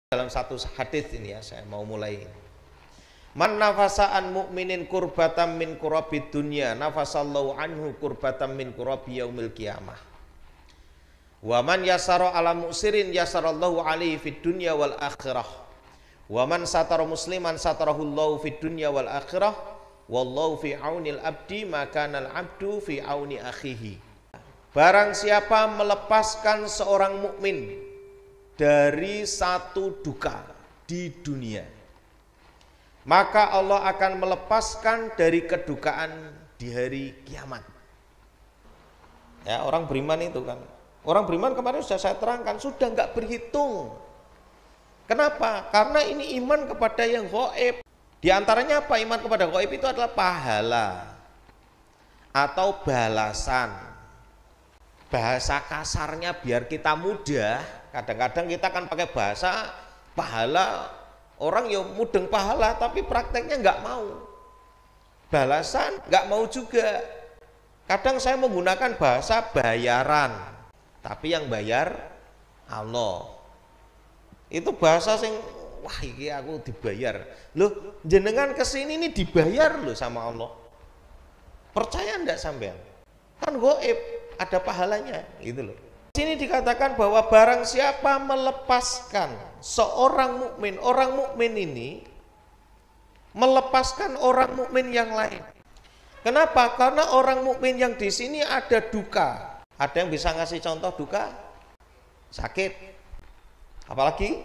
Dalam satu hadis ini ya, saya mau mulai. Man nafasa'an mu'minin kurbatan min kurabid dunya nafasallahu anhu kurbatan min kurabi yaumil qiyamah. Wa man yasara ala mu'sirin yasarallahu alaihi fid dunya wal akhirah. Wa man satara musliman satarahullahu fid dunya wal akhirah. Wallahu fi aunil abdi maka al abdu fi auni akhihi. Barang siapa melepaskan seorang mukmin dari satu duka di dunia, maka Allah akan melepaskan dari kedukaan di hari kiamat. Ya, orang beriman itu kan, orang beriman kemarin sudah saya terangkan, sudah nggak berhitung. Kenapa? Karena ini iman kepada yang gaib. Di antaranya apa? Iman kepada gaib itu adalah pahala atau balasan. Bahasa kasarnya biar kita mudah, kadang-kadang kita kan pakai bahasa pahala, orang yang mudeng pahala tapi prakteknya nggak mau. Balasan nggak mau juga. Kadang saya menggunakan bahasa bayaran, tapi yang bayar Allah. Itu bahasa sing wah iki aku dibayar. Loh, jenengan kesini ini dibayar loh sama Allah. Percaya enggak sampean? Kan gaib, ada pahalanya, gitu loh. Di sini dikatakan bahwa barang siapa melepaskan seorang mukmin, orang mukmin ini melepaskan orang mukmin yang lain. Kenapa? Karena orang mukmin yang di sini ada duka. Ada yang bisa ngasih contoh duka? Sakit. Apalagi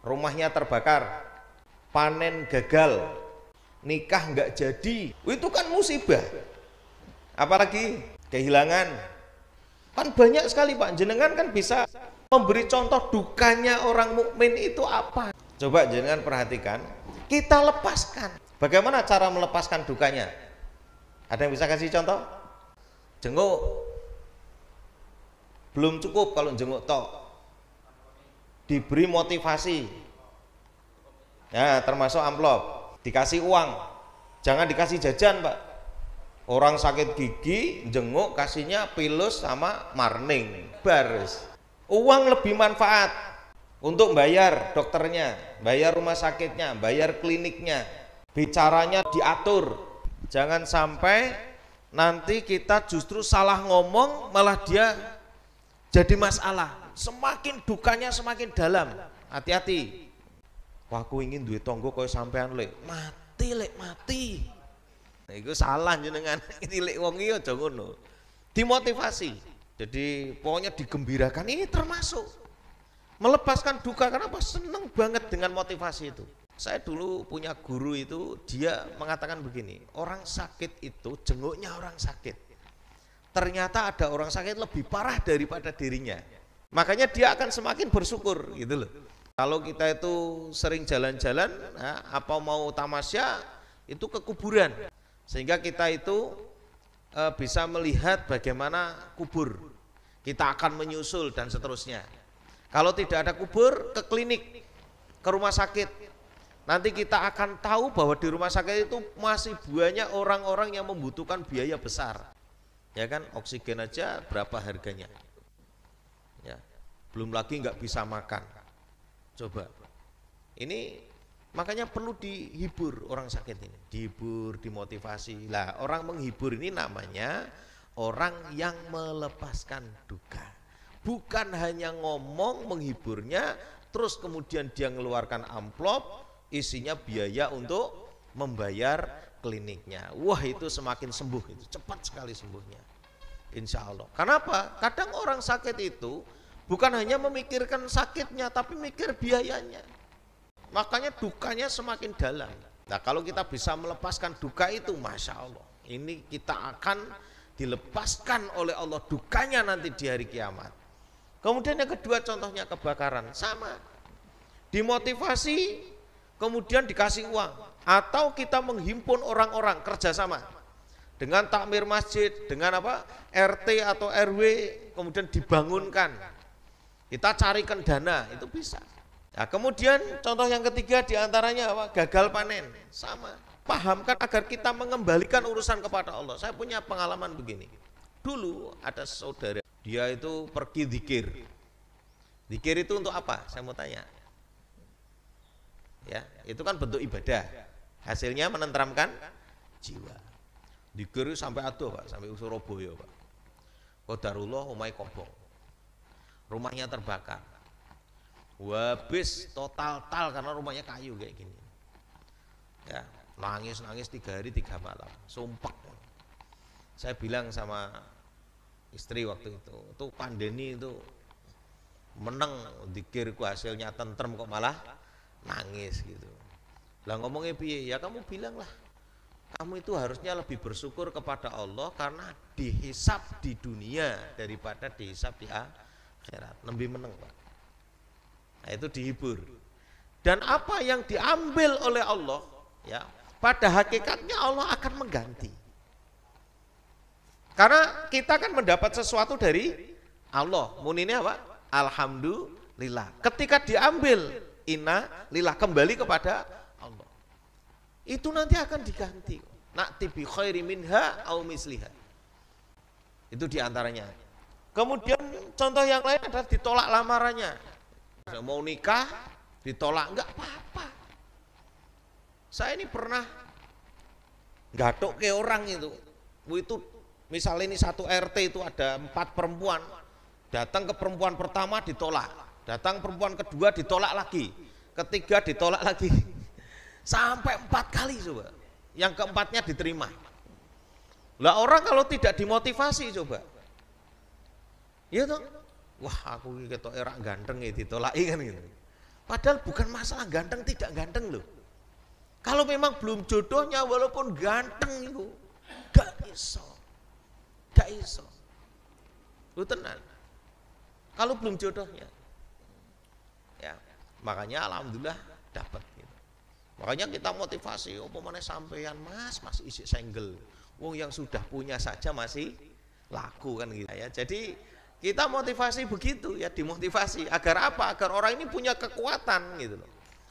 rumahnya terbakar, panen gagal, nikah nggak jadi. Itu kan musibah. Apalagi kehilangan. Kan banyak sekali Pak, jenengan kan bisa memberi contoh dukanya orang mukmin itu apa. Coba jenengan perhatikan, kita lepaskan. Bagaimana cara melepaskan dukanya? Ada yang bisa kasih contoh? Jenguk. Belum cukup kalau jenguk tok. Diberi motivasi. Ya, termasuk amplop. Dikasih uang. Jangan dikasih jajan Pak. Orang sakit gigi, jenguk kasihnya pilus sama marning, baris. Uang lebih manfaat untuk bayar dokternya, bayar rumah sakitnya, bayar kliniknya. Bicaranya diatur. Jangan sampai nanti kita justru salah ngomong, malah dia jadi masalah. Semakin dukanya semakin dalam. Hati-hati. Wah, aku ingin duit tonggo kaya sampean lek. Mati lek, mati. Nah, itu salah jenengan. Ini lek wong iki aja ngono. Dimotivasi. Jadi pokoknya digembirakan, ini termasuk melepaskan duka. Kenapa? Seneng banget dengan motivasi itu. Saya dulu punya guru itu, dia mengatakan begini, orang sakit itu jenguknya orang sakit. Ternyata ada orang sakit lebih parah daripada dirinya. Makanya dia akan semakin bersyukur gitu loh. Kalau kita itu sering jalan-jalan, nah, apa mau tamasya itu ke kuburan. Sehingga kita itu bisa melihat bagaimana kubur. Kita akan menyusul dan seterusnya. Kalau tidak ada kubur, ke klinik, ke rumah sakit. Nanti kita akan tahu bahwa di rumah sakit itu masih banyak orang-orang yang membutuhkan biaya besar. Ya kan, oksigen aja berapa harganya. Ya, belum lagi nggak bisa makan. Coba. Ini makanya perlu dihibur orang sakit ini, dihibur, dimotivasi. Lah, orang menghibur ini namanya orang yang melepaskan duka. Bukan hanya ngomong menghiburnya, terus kemudian dia mengeluarkan amplop, isinya biaya untuk membayar kliniknya. Wah, itu semakin sembuh, itu cepat sekali sembuhnya. Insya Allah. Kenapa? Kadang orang sakit itu bukan hanya memikirkan sakitnya, tapi mikir biayanya. Makanya dukanya semakin dalam. Nah, kalau kita bisa melepaskan duka itu, Masya Allah, ini kita akan dilepaskan oleh Allah dukanya nanti di hari kiamat. Kemudian yang kedua contohnya kebakaran, sama. Dimotivasi, kemudian dikasih uang. Atau kita menghimpun orang-orang kerjasama. Dengan takmir masjid, dengan apa? RT atau RW, kemudian dibangunkan. Kita carikan dana, itu bisa. Nah, kemudian contoh yang ketiga diantaranya apa? Gagal panen, sama. Pahamkan agar kita mengembalikan urusan kepada Allah. Saya punya pengalaman begini. Dulu ada saudara, dia itu pergi zikir. Zikir itu untuk apa? Saya mau tanya. ya, itu kan bentuk ibadah. Hasilnya menenteramkan jiwa. Dikir sampai aduh Pak, sampai Surabaya Pak. Qadarullah omahe kobong. Rumahnya terbakar. Habis total karena rumahnya kayu kayak gini. Ya, nangis 3 hari 3 malam, sumpah. Saya bilang sama istri waktu itu pandeni itu menang, dikirku hasilnya tentrem kok malah nangis gitu. Lah ngomongnya piye? Ya kamu bilang lah, kamu itu harusnya lebih bersyukur kepada Allah karena dihisap di dunia daripada dihisap di akhirat. Lebih menang Pak. Nah itu dihibur. Dan apa yang diambil oleh Allah, ya pada hakikatnya Allah akan mengganti. Karena kita kan mendapat sesuatu dari Allah. Muninnya apa? Alhamdulillah. Ketika diambil, inna lillah, kembali kepada Allah. Itu nanti akan diganti. Na'ti bi khairi minha au misliha. Itu diantaranya. Kemudian contoh yang lain adalah ditolak lamarannya. Mau nikah, ditolak, enggak apa-apa. Saya ini pernah gatok ke orang itu misalnya ini satu RT itu ada 4 perempuan, datang ke perempuan pertama ditolak, datang perempuan kedua ditolak lagi, ketiga ditolak lagi, sampai 4 kali coba, yang keempatnya diterima. Lah orang kalau tidak dimotivasi coba, ya toh, wah aku ketok erak ganteng ya ditolaki kan gitu. Padahal bukan masalah ganteng tidak ganteng loh. Kalau memang belum jodohnya walaupun ganteng itu gak iso. Lu tenan. Kalau belum jodohnya. Ya, makanya alhamdulillah dapat gitu. Makanya kita motivasi, apa mana sampean Mas masih isi single. Wong yang sudah punya saja masih laku kan gitu ya. Jadi kita motivasi begitu ya, dimotivasi agar apa? Agar orang ini punya kekuatan gitu loh.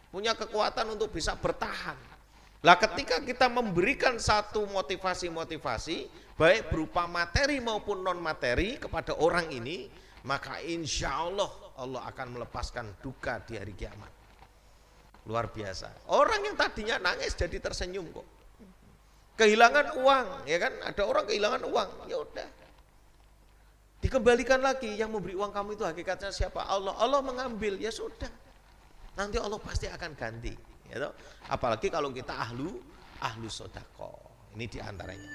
Punya kekuatan untuk bisa bertahan. Lah ketika kita memberikan satu motivasi baik berupa materi maupun non materi kepada orang ini, maka insya Allah Allah akan melepaskan duka di hari kiamat. Luar biasa. Orang yang tadinya nangis jadi tersenyum kok. Kehilangan uang, ya kan? Ada orang kehilangan uang, ya udah. Dikembalikan lagi, yang memberi uang kamu itu hakikatnya siapa? Allah. Allah mengambil, ya sudah. Nanti Allah pasti akan ganti, ya toh? Apalagi kalau kita ahlu sedekah. Ini diantaranya.